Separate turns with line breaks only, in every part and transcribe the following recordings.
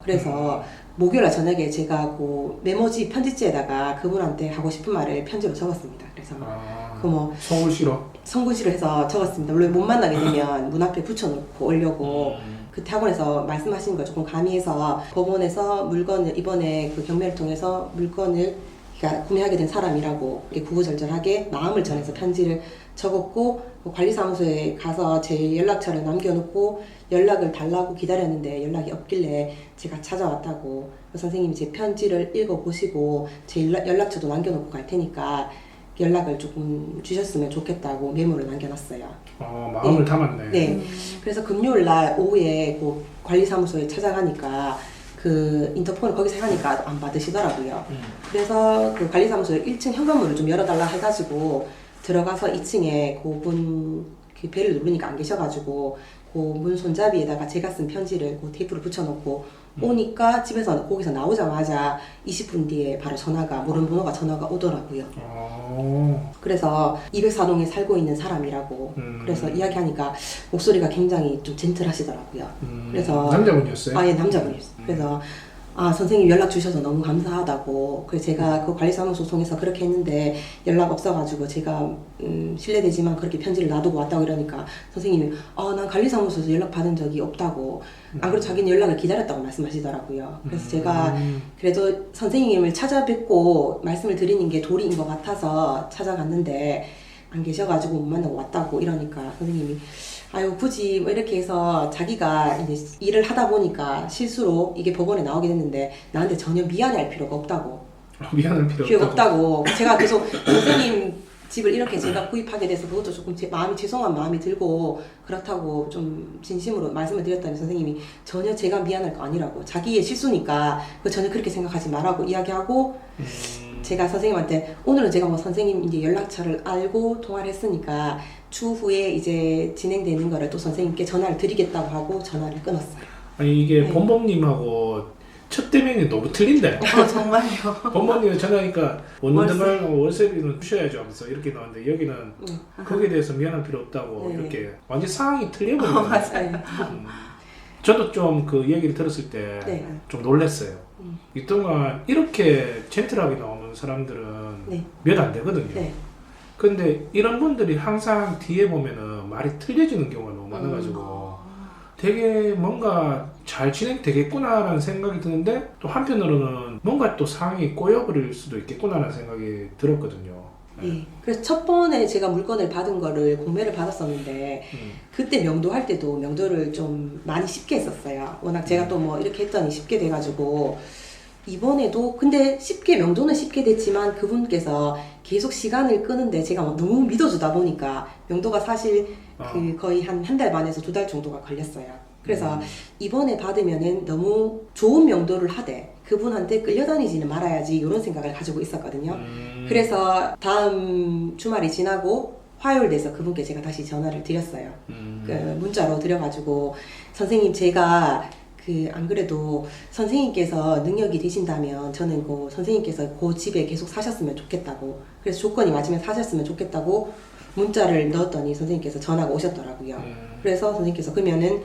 그래서 목요일날 저녁에 제가 그 메모지 편지지에다가 그분한테 하고 싶은 말을 편지로 적었습니다. 그래서
서울시로
성구시로 해서 적었습니다. 원래 못 만나게 되면 문 앞에 붙여놓고 오려고 그때 학원에서 말씀하신 걸 조금 가미해서 법원에서 물건을 이번에 그 경매를 통해서 물건을 그러니까 구매하게 된 사람이라고 이렇게 구구절절하게 마음을 전해서 편지를 적었고 그 관리사무소에 가서 제 연락처를 남겨놓고 연락을 달라고 기다렸는데 연락이 없길래 제가 찾아왔다고 선생님이 제 편지를 읽어보시고 제 연락처도 남겨놓고 갈 테니까 연락을 조금 주셨으면 좋겠다고 메모를 남겨놨어요.
마음을 담았네.
네. 그래서 금요일날 오후에 그 관리사무소에 찾아가니까 그 인터폰을 거기서 하니까 안 받으시더라고요. 그래서 그 관리사무소에 1층 현관문을 좀 열어달라 해가지고 들어가서 2층에 그분 그 벨을 누르니까 안 계셔가지고 그 문 손잡이에다가 제가 쓴 편지를 그 테이프를 붙여놓고 오니까 집에서 거기서 나오자마자 20분 뒤에 바로 모르는 번호가 전화가 오더라고요. 그래서 204동에 살고 있는 사람이라고 그래서 이야기하니까 목소리가 굉장히 좀 젠틀하시더라고요. 그래서
남자분이었어요?
예, 남자분이었어요. 그래서 선생님 연락 주셔서 너무 감사하다고. 그래서 제가 그 관리사무소 통해서 그렇게 했는데 연락 없어가지고 제가 실례되지만 그렇게 편지를 놔두고 왔다고 이러니까 선생님이 난 관리사무소에서 연락 받은 적이 없다고. 안 그래도 자기는 연락을 기다렸다고 말씀하시더라고요. 그래서 제가 그래도 선생님을 찾아뵙고 말씀을 드리는 게 도리인 것 같아서 찾아갔는데 안 계셔가지고 못 만나고 왔다고 이러니까 선생님이 굳이 뭐 이렇게 해서 자기가 이제 일을 하다 보니까 실수로 이게 법원에 나오게 됐는데 나한테 전혀 미안해할 필요가 없다고.
미안할 필요가
없다고. 제가 계속 선생님 집을 이렇게 제가 구입하게 돼서 그것도 조금 죄송한 마음이 들고 그렇다고 좀 진심으로 말씀을 드렸더니 선생님이 전혀 제가 미안할 거 아니라고. 자기의 실수니까 전혀 그렇게 생각하지 말라고 이야기하고 제가 선생님한테 오늘은 제가 뭐 선생님 이제 연락처를 알고 통화를 했으니까 추후에 이제 진행되는 거를 또 선생님께 전화를 드리겠다고 하고 전화를 끊었어요.
아니 이게 본범님하고 첫 대면이 너무 틀린데.
정말요?
본범님은 전화하니까 원룸 말고 월세비는 주셔야죠 하면서 이렇게 나왔는데 여기는 거기에 대해서 미안할 필요 없다고 이렇게 완전 상황이 틀려버려요.
맞아요.
저도 좀 그 얘기를 들었을 때 좀 놀랐어요. 이동안 이렇게 젠틀하게 나오는 사람들은 몇 안 되거든요. 근데 이런 분들이 항상 뒤에 보면은 말이 틀려지는 경우가 너무 많아가지고 되게 뭔가 잘 진행되겠구나라는 생각이 드는데 또 한편으로는 뭔가 또 상황이 꼬여버릴 수도 있겠구나라는 생각이 들었거든요.
그래서 첫 번에 제가 물건을 받은 거를 공매를 받았었는데 그때 명도할 때도 명도를 좀 많이 쉽게 했었어요. 워낙 제가 또 뭐 이렇게 했더니 쉽게 돼가지고 이번에도 근데 명도는 쉽게 됐지만 그분께서 계속 시간을 끄는데 제가 너무 믿어주다 보니까 명도가 사실 거의 한 달 반에서 2달 정도가 걸렸어요. 그래서 이번에 받으면은 너무 좋은 명도를 하되 그분한테 끌려다니지는 말아야지 이런 생각을 가지고 있었거든요. 그래서 다음 주말이 지나고 화요일 돼서 그분께 제가 다시 전화를 드렸어요. 문자로 드려가지고 선생님 제가 안 그래도 선생님께서 능력이 되신다면 저는 선생님께서 그 집에 계속 사셨으면 좋겠다고 그래서 조건이 맞으면 사셨으면 좋겠다고 문자를 넣었더니 선생님께서 전화가 오셨더라고요. 그래서 선생님께서 그러면은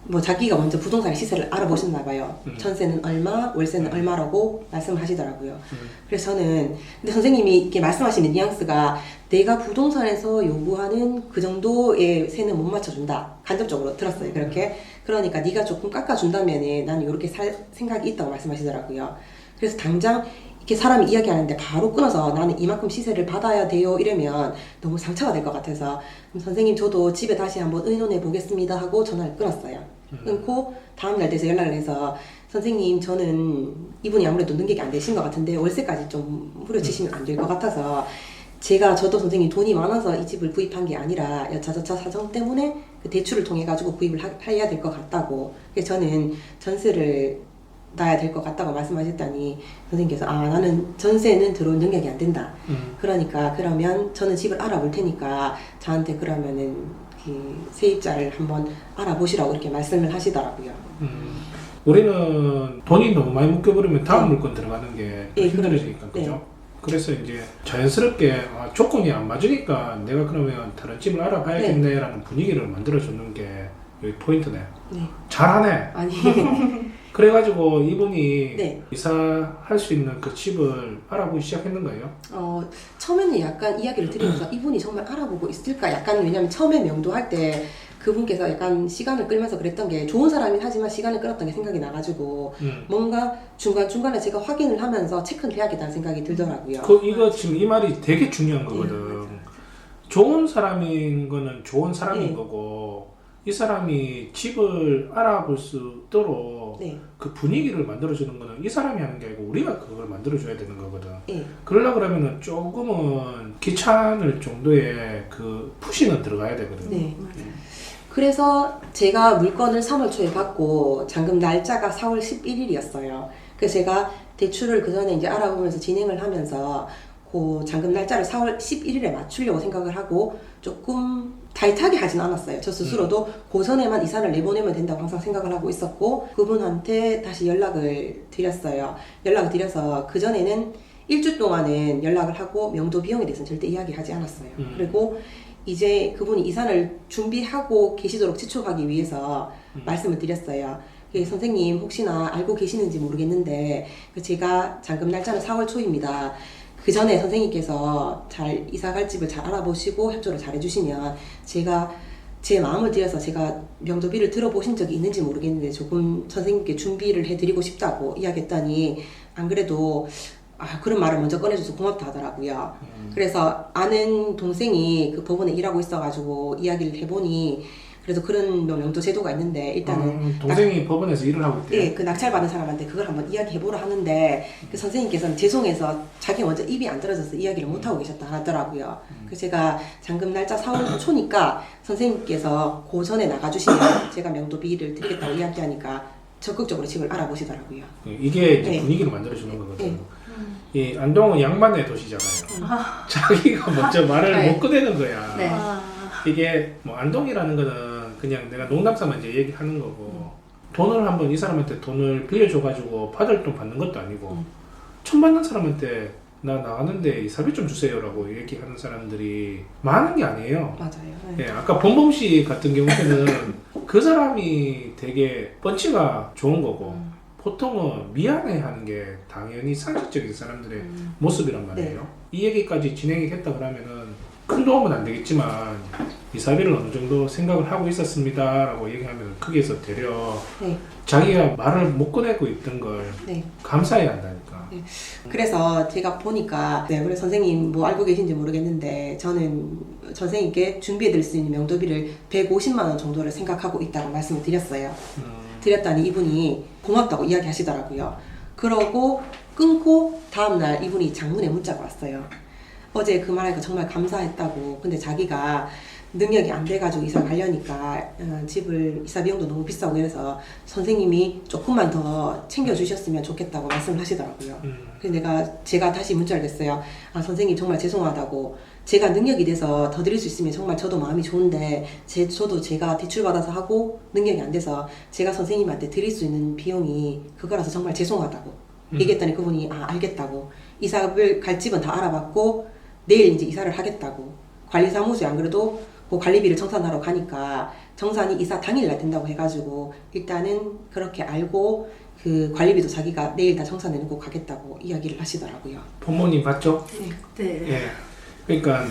뭐 자기가 먼저 부동산 시세를 알아보셨나 봐요. 전세는 얼마, 월세는 얼마라고 말씀하시더라고요. 그래서 저는 근데 선생님이 이렇게 말씀하시는 뉘앙스가 내가 부동산에서 요구하는 그 정도의 세는 못 맞춰준다. 간접적으로 들었어요. 그렇게. 그러니까 네가 조금 깎아준다면은 나는 이렇게 살 생각이 있다고 말씀하시더라고요. 그래서 당장 이렇게 사람이 이야기하는데 바로 끊어서 나는 이만큼 시세를 받아야 돼요 이러면 너무 상처가 될 것 같아서 선생님 저도 집에 다시 한번 의논해 보겠습니다 하고 전화를 끊었어요. 끊고 다음날 돼서 연락을 해서 선생님 저는 이분이 아무래도 능력이 안 되신 것 같은데 월세까지 좀 후려치시면 안 될 것 같아서 저도 선생님 돈이 많아서 이 집을 구입한 게 아니라 여차저차 사정 때문에 그 대출을 통해 가지고 구입을 해야 될 것 같다고. 그래서 저는 전세를 놔야 될 것 같다고 말씀하셨더니 선생님께서 나는 전세는 들어올 능력이 안 된다. 그러니까 그러면 저는 집을 알아볼 테니까 저한테 그러면은 그 세입자를 한번 알아보시라고 이렇게 말씀을 하시더라고요.
우리는 돈이 너무 많이 묶여버리면 다음 물건 들어가는 게 힘들어지니까 그죠? 그래서 이제 자연스럽게 조건이 안 맞으니까 내가 그러면 다른 집을 알아봐야겠네 라는 분위기를 만들어주는 게 여기 포인트네. 잘하네.
아니
그래가지고 이분이
네.
이사할 수 있는 그 집을 알아보기 시작했는 거예요?
처음에는 약간 이야기를 들으면서 이분이 정말 알아보고 있을까? 약간 왜냐면 처음에 명도할 때 그분께서 약간 시간을 끌면서 그랬던 게 좋은 사람이긴 하지만 시간을 끌었던 게 생각이 나가지고 뭔가 중간중간에 제가 확인을 하면서 체크를 해야겠다는 생각이 들더라고요.
이거 지금 이 말이 되게 중요한 거거든. 좋은 사람인 거는 좋은 사람인 거고 이 사람이 집을 알아볼 수 있도록 그 분위기를 만들어주는 거는 이 사람이 하는 게 아니고 우리가 그걸 만들어줘야 되는 거거든. 그러려고 그러면은 조금은 귀찮을 정도의 그 푸시는 들어가야 되거든.
그래서 제가 물건을 3월 초에 받고 잔금 날짜가 4월 11일이었어요. 그래서 제가 대출을 그 전에 이제 알아보면서 진행을 하면서 그 잔금 날짜를 4월 11일에 맞추려고 생각을 하고 조금 타이트하게 하진 않았어요. 저 스스로도 그 전에만 이사를 내보내면 된다고 항상 생각을 하고 있었고 그분한테 다시 연락을 드렸어요. 연락을 드려서 그 전에는 일주 동안은 연락을 하고 명도 비용에 대해서는 절대 이야기하지 않았어요. 그리고 이제 그분이 이사를 준비하고 계시도록 지촉하기 위해서 말씀을 드렸어요. 선생님 혹시나 알고 계시는지 모르겠는데 제가 잔금 날짜는 4월 초입니다. 그 전에 선생님께서 잘 이사갈 집을 잘 알아보시고 협조를 잘 해주시면 제가 제 마음을 들여서 제가 명도비를 들어보신 적이 있는지 모르겠는데 조금 선생님께 준비를 해드리고 싶다고 이야기했더니 안 그래도 그런 말을 먼저 꺼내줘서 고맙다 하더라고요. 그래서 아는 동생이 그 법원에 일하고 있어가지고 이야기를 해보니 그래서 그런 명도 제도가 있는데 일단은
동생이 법원에서 일을 하고 있대요?
네, 그 낙찰 받은 사람한테 그걸 한번 이야기해보라 하는데 그 선생님께서는 죄송해서 자기 먼저 입이 안 떨어져서 이야기를 못하고 계셨다 하더라고요. 그래서 제가 잔금 날짜 4월 초니까 선생님께서 그 전에 나가주시면 제가 명도비를 드리겠다고 이야기하니까 적극적으로 집을 알아보시더라고요.
이게 이제 분위기를 만들어주는 거거든요. 이 안동은 양반의 도시잖아요. 자기가 먼저 말을 못 꺼내는 거야. 이게 뭐 안동이라는 거는 그냥 내가 농담삼아 이제 얘기하는 거고 돈을 한번 이 사람한테 돈을 빌려줘가지고 받을 돈 받는 것도 아니고 처음 받는 사람한테 나 나가는데 이사비 좀 주세요라고 얘기하는 사람들이 많은 게 아니에요.
맞아요.
아까 범범 씨 같은 경우에는 그 사람이 되게 펀치가 좋은 거고 보통은 미안해하는 게 당연히 상식적인 사람들의 모습이란 말이에요. 이 얘기까지 진행이 됐다 그러면은 큰 도움은 안 되겠지만 이사비를 어느 정도 생각을 하고 있었습니다 라고 얘기하면 거기에서 되려 자기가 말을 못 꺼내고 있던 걸 감사해야 한다니까.
그래서 제가 보니까 그래 선생님 뭐 알고 계신지 모르겠는데 저는 선생님께 준비해 드릴 수 있는 명도비를 150만 원 정도를 생각하고 있다고 말씀을 드렸어요. 드렸더니 이분이 고맙다고 이야기하시더라고요. 그러고 끊고 다음날 이분이 장문의 문자가 왔어요. 어제 그 말하니까 정말 감사했다고. 근데 자기가 능력이 안 돼가지고 이사 가려니까 집을 이사 비용도 너무 비싸고 이래서 선생님이 조금만 더 챙겨주셨으면 좋겠다고 말씀을 하시더라고요. 그래서 제가 다시 문자를 냈어요. 선생님 정말 죄송하다고. 제가 능력이 돼서 더 드릴 수 있으면 정말 저도 마음이 좋은데 저도 제가 대출받아서 하고 능력이 안 돼서 제가 선생님한테 드릴 수 있는 비용이 그거라서 정말 죄송하다고 얘기했더니 그분이 알겠다고. 이사를 갈 집은 다 알아봤고 내일 이제 이사를 하겠다고. 관리사무소에 안 그래도 그 관리비를 정산하러 가니까 정산이 이사 당일날 된다고 해가지고 일단은 그렇게 알고 그 관리비도 자기가 내일 다 정산해놓고 가겠다고 이야기를 하시더라고요.
부모님 봤죠?
네.
예. 그러니까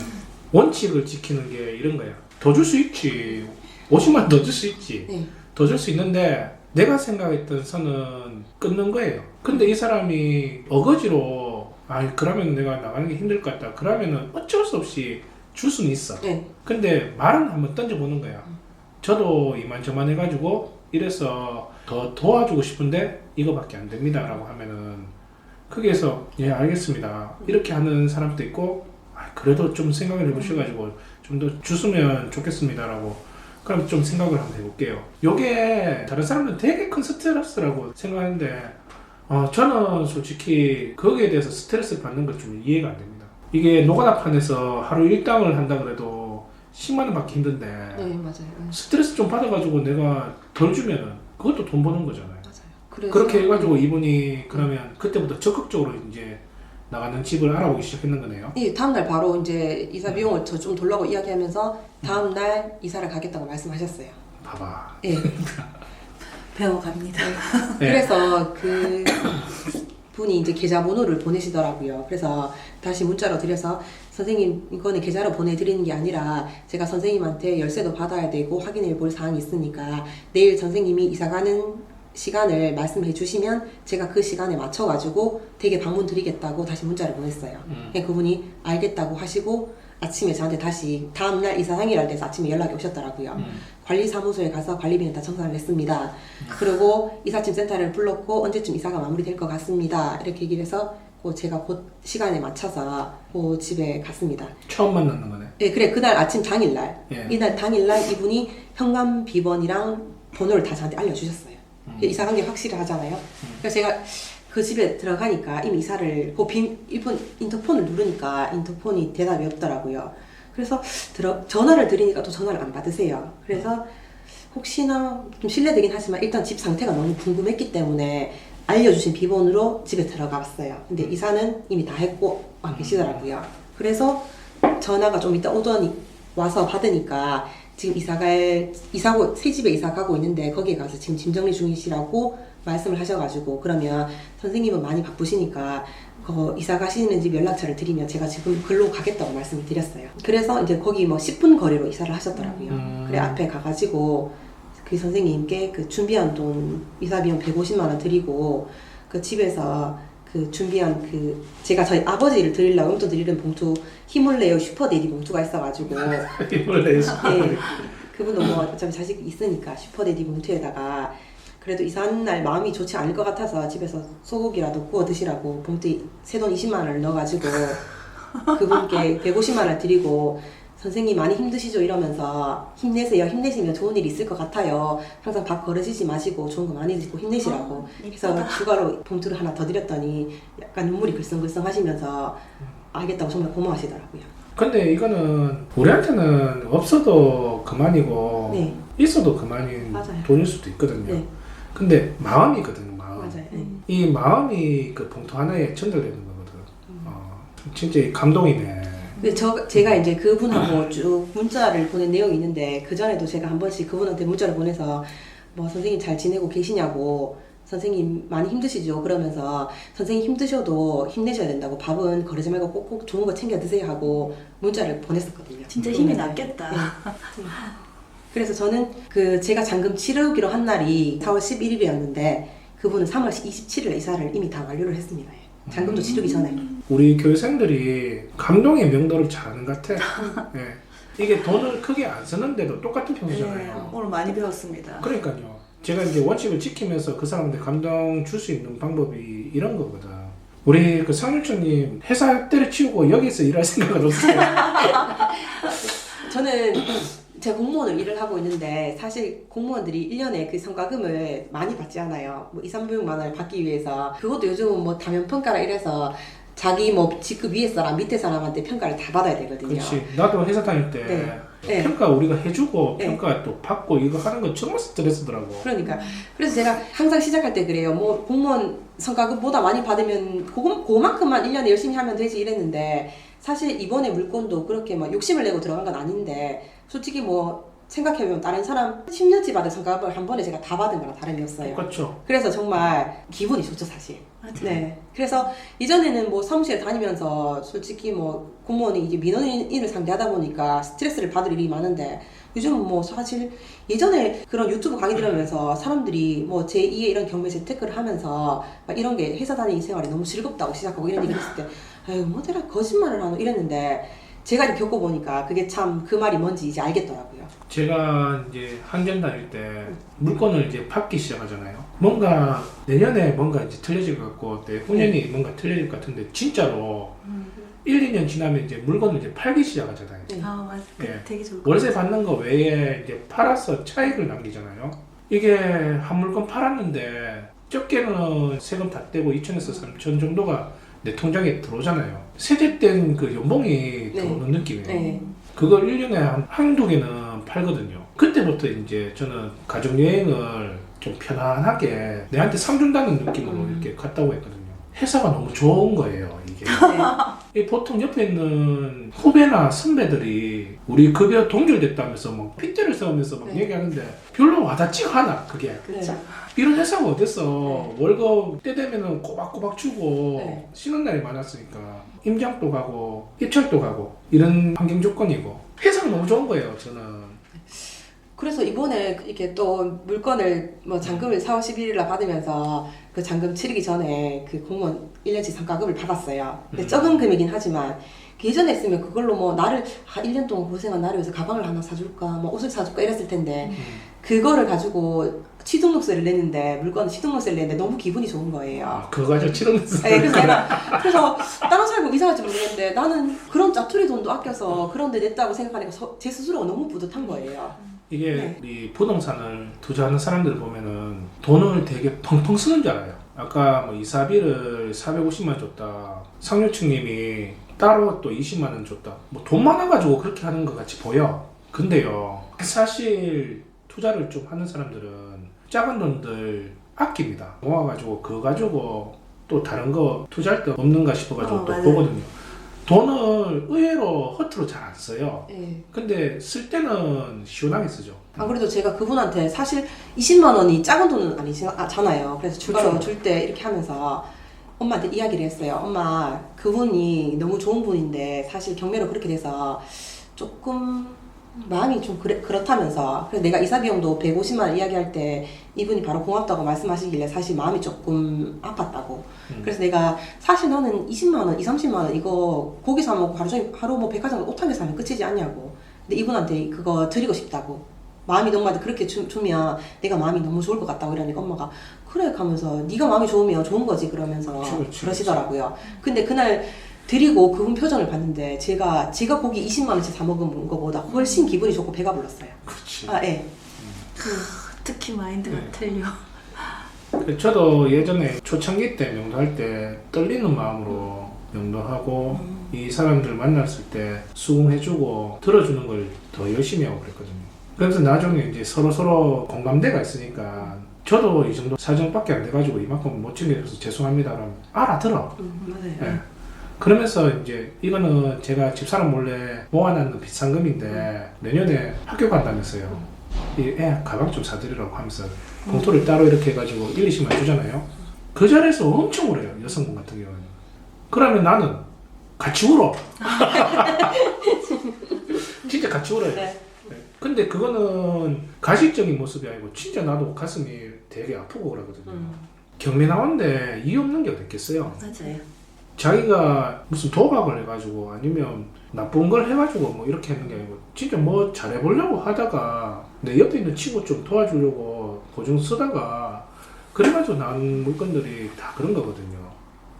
원칙을 지키는 게 이런 거야. 더 줄 수 있지. 50만 더 줄 수 있지. 더 줄 수 있는데 내가 생각했던 선은 끊는 거예요. 근데 이 사람이 어거지로 그러면 내가 나가는 게 힘들 것 같다. 그러면은 어쩔 수 없이 줄 수는 있어. 근데 말은 한번 던져보는 거야. 저도 이만저만 해가지고 이래서 더 도와주고 싶은데 이거밖에 안 됩니다 라고 하면은 거기에서 예 알겠습니다 이렇게 하는 사람도 있고 그래도 좀 생각을 해보셔가지고 좀 더 주시면 좋겠습니다 라고 그럼 좀 생각을 한번 해볼게요. 요게 다른 사람들은 되게 큰 스트레스라고 생각하는데 저는 솔직히 거기에 대해서 스트레스 받는 걸 좀 이해가 안 됩니다. 이게 노가다판에서 하루 일당을 한다 그래도 10만 원 받기 힘든데
맞아요.
스트레스 좀 받아가지고 내가 덜 주면은 그것도 돈 버는 거잖아요.
그래서
그렇게 해가지고 이분이 그러면 그때부터 적극적으로 이제 나가는 집을 알아보기 시작했는 거네요.
다음날 바로 이제 이사 비용을 저 좀 돌라고 이야기하면서 다음날 이사를 가겠다고 말씀하셨어요.
봐봐.
예.
배워갑니다.
그래서 그 분이 이제 계좌번호를 보내시더라고요. 그래서 다시 문자로 드려서 선생님 이거는 계좌로 보내드리는 게 아니라 제가 선생님한테 열쇠도 받아야 되고 확인해 볼 사항이 있으니까 내일 선생님이 이사 가는 시간을 말씀해 주시면 제가 그 시간에 맞춰가지고 댁에 방문 드리겠다고 다시 문자를 보냈어요. 그분이 알겠다고 하시고 아침에 저한테 다시 다음날 이사상이라 돼서 아침에 연락이 오셨더라고요. 관리사무소에 가서 관리비는 다 청산을 했습니다. 그리고 이삿짐 센터를 불렀고 언제쯤 이사가 마무리될 것 같습니다. 이렇게 얘기를 해서 제가 그 시간에 맞춰서 그 집에 갔습니다.
처음 만났는 거네.
네, 그래 그날 아침 당일날 이날 당일날 이분이 현관 비번이랑 번호를 다 저한테 알려주셨어요. 이사 간 게 확실하잖아요. 그래서 제가 그 집에 들어가니까 이미 이사를 이분 인터폰을 누르니까 인터폰이 대답이 없더라고요. 그래서 전화를 드리니까 또 전화를 안 받으세요. 그래서 혹시나 좀 실례되긴 하지만 일단 집 상태가 너무 궁금했기 때문에 알려주신 비번으로 집에 들어가 봤어요. 근데 이사는 이미 다 했고 와 계시더라고요. 그래서 전화가 좀 이따 오더니 와서 받으니까 지금 이사고 새 집에 이사 가고 있는데 거기에 가서 지금 짐 정리 중이시라고 말씀을 하셔가지고 그러면 선생님은 많이 바쁘시니까 이사 가시는 집 연락처를 드리면 제가 지금 글로 가겠다고 말씀을 드렸어요. 그래서 이제 거기 뭐 10분 거리로 이사를 하셨더라고요. 그래 앞에 가가지고 그 선생님께 그 준비한 돈 이사 비용 150만 원 드리고 그 집에서 그 준비한 제가 저희 아버지를 드리려고 용돈 드리는 봉투 힘을 내요 슈퍼데디 봉투가 있어가지고
힘을 내요
네, 그분도 뭐 어차피 자식이 있으니까 슈퍼데디 봉투에다가 그래도 이사하는 날 마음이 좋지 않을 것 같아서 집에서 소고기라도 구워 드시라고 봉투에 새돈 20만 원을 넣어가지고 그분께 150만 원 드리고 선생님 많이 힘드시죠 이러면서 힘내세요. 힘내시면 좋은 일이 있을 것 같아요. 항상 밥 거르시지 마시고 좋은 거 많이 드시고 힘내시라고 그래서 추가로 봉투를 하나 더 드렸더니 약간 눈물이 글썽글썽 하시면서 알겠다고 정말 고마워하시더라고요.
근데 이거는 우리한테는 없어도 그만이고
네.
있어도 그만인
맞아요.
돈일 수도 있거든요.
네.
근데 마음이거든요. 마음.
맞아요.
이 마음이 그 봉투 하나에 전달되는 거거든. 진짜 감동이네.
근데 제가 이제 그분하고 쭉 문자를 보낸 내용이 있는데 그 전에도 제가 한 번씩 그분한테 문자를 보내서 뭐 선생님 잘 지내고 계시냐고 선생님 많이 힘드시죠? 그러면서 선생님 힘드셔도 힘내셔야 된다고 밥은 거르지 말고 꼭꼭 좋은 거 챙겨 드세요 하고 문자를 보냈었거든요.
진짜 힘이 났겠다.
네. 그래서 저는 제가 잔금 치르기로 한 날이 4월 11일이었는데 그분은 3월 27일에 이사를 이미 다 완료를 했습니다. 잔금도 치르기 전에.
우리 교회생들이 감동의 명도를 잘하는 것 같아. 네. 이게 돈을 크게 안 쓰는데도 똑같은 평소잖아요.
네, 오늘 많이 배웠습니다.
그러니까요. 제가 이제 원칙을 지키면서 그 사람한테 감동 줄 수 있는 방법이 이런 거거든. 우리 그 상일초님 회사 때려치우고 여기서 일할 생각은 없어요?
저는 제가 공무원으로 일을 하고 있는데 사실 공무원들이 1년에 그 성과금을 많이 받지 않아요. 뭐 2, 300만 원을 받기 위해서 그것도 요즘은 뭐 다면평가라 이래서 자기 뭐 직급 위에 사람 밑에 사람한테 평가를 다 받아야 되거든요.
그렇지. 나도 회사 다닐 때
네.
평가 우리가 해주고
네.
평가 또 받고 이거 하는 건 정말 스트레스더라고.
그러니까 그래서 제가 항상 시작할 때 그래요. 뭐 공무원 성과금보다 많이 받으면 그만큼만 1년에 열심히 하면 되지 이랬는데 사실 이번에 물건도 그렇게 막 욕심을 내고 들어간 건 아닌데 솔직히 뭐 생각해보면 다른 사람 10년치 받은 성과금을 한 번에 제가 다 받은 거랑 다름이 없어요.
그렇죠.
그래서 정말 기분이 좋죠 사실.
맞아요.
네. 그래서 이전에는 뭐 사무실에 다니면서 솔직히 뭐 공무원이 이제 민원인을 상대하다 보니까 스트레스를 받을 일이 많은데 요즘은 뭐 사실 예전에 그런 유튜브 강의 들으면서 사람들이 뭐 제2의 이런 경매 재테크를 하면서 막 이런 게 회사 다니는 생활이 너무 즐겁다고 시작하고 이런 얘기를 했을 때 아유 뭐더라 거짓말을 하노 이랬는데 제가 이렇게 겪어보니까 그게 참 그 말이 뭔지 이제 알겠더라고요.
제가 이제 학년 다닐 때 물건을 이제 팔기 시작하잖아요. 뭔가 내년에 뭔가 이제 틀려질 것 같고 내후년이 뭔가 틀려질 것 같은데 진짜로 1, 2년 지나면 이제 물건을 이제 팔기 시작하잖아요.
아 맞아.
예.
되게 좋을 것
월세 받는 거 외에 이제 팔아서 차익을 남기잖아요. 이게 한 물건 팔았는데 적게는 세금 다 떼고 2천에서 3천 정도가 내 통장에 들어오잖아요. 세대된 그 연봉이 들어오는 느낌이에요.
네.
그걸 1년에 한두 개는 팔거든요. 그때부터 이제 저는 가족여행을 좀 편안하게 내한테 상 준다는 느낌으로 이렇게 갔다고 했거든요. 회사가 너무 좋은 거예요, 이게. 이 보통 옆에 있는 후배나 선배들이 우리 급여 동결됐다면서 막 핏대를 세우면서 막 얘기하는데 별로 와닿지가 않아, 그게.
그렇죠.
이런 회사가 어딨어.
네.
월급 때 되면은 꼬박꼬박 주고
네.
쉬는 날이 많았으니까 임장도 가고 입찰도 가고 이런 환경 조건이고 회사가 너무 좋은 거예요. 저는.
그래서 이번에 이렇게 또 물건을 뭐 잔금을 4월 11일 날 받으면서 그 잔금 치르기 전에 그 공무원 1년치 성과급을 받았어요. 근데 적은 금이긴 하지만 그 예전에 했으면 그걸로 뭐 나를 1년 동안 고생한 나를 위해서 가방을 하나 사줄까 뭐 옷을 사줄까 이랬을 텐데 그거를 가지고 취등록세를 냈는데 물건을 취등록세를 냈는데 너무 기분이 좋은 거예요.
그거 가지고 치르면서.
네, 그래서 다른 사람이 이상할지 모르겠는데 나는 그런 짜투리 돈도 아껴서 그런 데 냈다고 생각하니까 제 스스로가 너무 뿌듯한 거예요.
이게
네.
우리 부동산을 투자하는 사람들을 보면은 돈을 되게 펑펑 쓰는 줄 알아요. 아까 뭐 이사비를 450만 원 줬다. 상류층님이 따로 또 20만 원 줬다. 뭐 돈 많아가지고 그렇게 하는 것 같이 보여. 근데요, 사실 투자를 좀 하는 사람들은 작은 돈들 아낍니다. 모아가지고 그거 가지고 또 다른 거 투자할 데 없는가 싶어가지고 또
맞아요.
보거든요. 돈을 의외로 허투루 잘 안 써요.
네.
근데 쓸 때는 시원하게 쓰죠.
안 그래도 제가 그분한테 사실 20만 원이 작은 돈은 아니잖아요. 그래서 주가로
그렇죠.
줄 때 이렇게 하면서 엄마한테 이야기를 했어요. 엄마, 그분이 너무 좋은 분인데 사실 경매로 그렇게 돼서 조금 마음이 좀 그렇다면서. 그래서 내가 이사 비용도 150만 원 이야기할 때 이분이 바로 고맙다고 말씀하시길래 사실 마음이 조금 아팠다고. 그래서 내가 사실 나는 20만 원, 30만 원 이거 고기 사 먹고 하루 뭐 백화점 옷 한 개 사면 끝이지 않냐고. 근데 이분한테 그거 드리고 싶다고. 마음이 너무 그렇게 주면 내가 마음이 너무 좋을 것 같다고 이러니까 엄마가 그래 하면서 네가 마음이 좋으면 좋은 거지 그러면서
그렇지.
그러시더라고요. 근데 그날 드리고 그분 표정을 봤는데 제가 고기 20만 원치 사 먹은 거보다 훨씬 기분이 좋고 배가 불렀어요.
그렇지.
아, 예.
특히 마인드가
네.
틀려.
저도 예전에 초창기 때 명도할 때 떨리는 마음으로 명도하고 이 사람들 만났을 때 수긍해주고 들어주는 걸 더 열심히 하고 그랬거든요. 그래서 나중에 이제 서로 공감대가 있으니까 저도 이 정도 사정밖에 안 돼가지고 이만큼 못 챙겨줘서 죄송합니다 그러면 알아들어.
맞아요.
네. 그러면서 이제 이거는 제가 집사람 몰래 모아놨는 비상금인데 내년에 학교 간다면서요. 이 애 가방 좀 사드리라고 하면서 봉투를 따로 이렇게 해가지고 1, 20만 주잖아요. 그 자리에서 엄청 울어요. 여성분 같은 경우는. 그러면 나는 같이 울어. 진짜 같이 울어요.
네.
네. 근데 그거는 가식적인 모습이 아니고 진짜 나도 가슴이 되게 아프고 그러거든요. 경매 나왔는데 이유 없는 게 어디 있겠어요.
맞아요.
자기가 무슨 도박을 해가지고 아니면 나쁜 걸 해가지고 뭐 이렇게 하는 게 아니고 진짜 뭐 잘해보려고 하다가 내 옆에 있는 친구 좀 도와주려고 보증 쓰다가 그래가지고 나온 물건들이 다 그런 거거든요.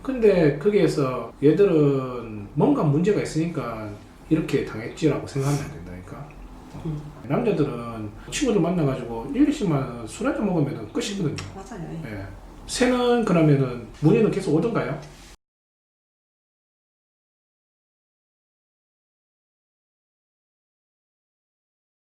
근데 거기에서 얘들은 뭔가 문제가 있으니까 이렇게 당했지라고 생각하면 안 된다니까. 남자들은 친구들 만나가지고 1, 20만 원 술 한잔 먹으면 끝이거든요.
맞아요.
예. 새는 그러면은 문의는 계속 오던가요?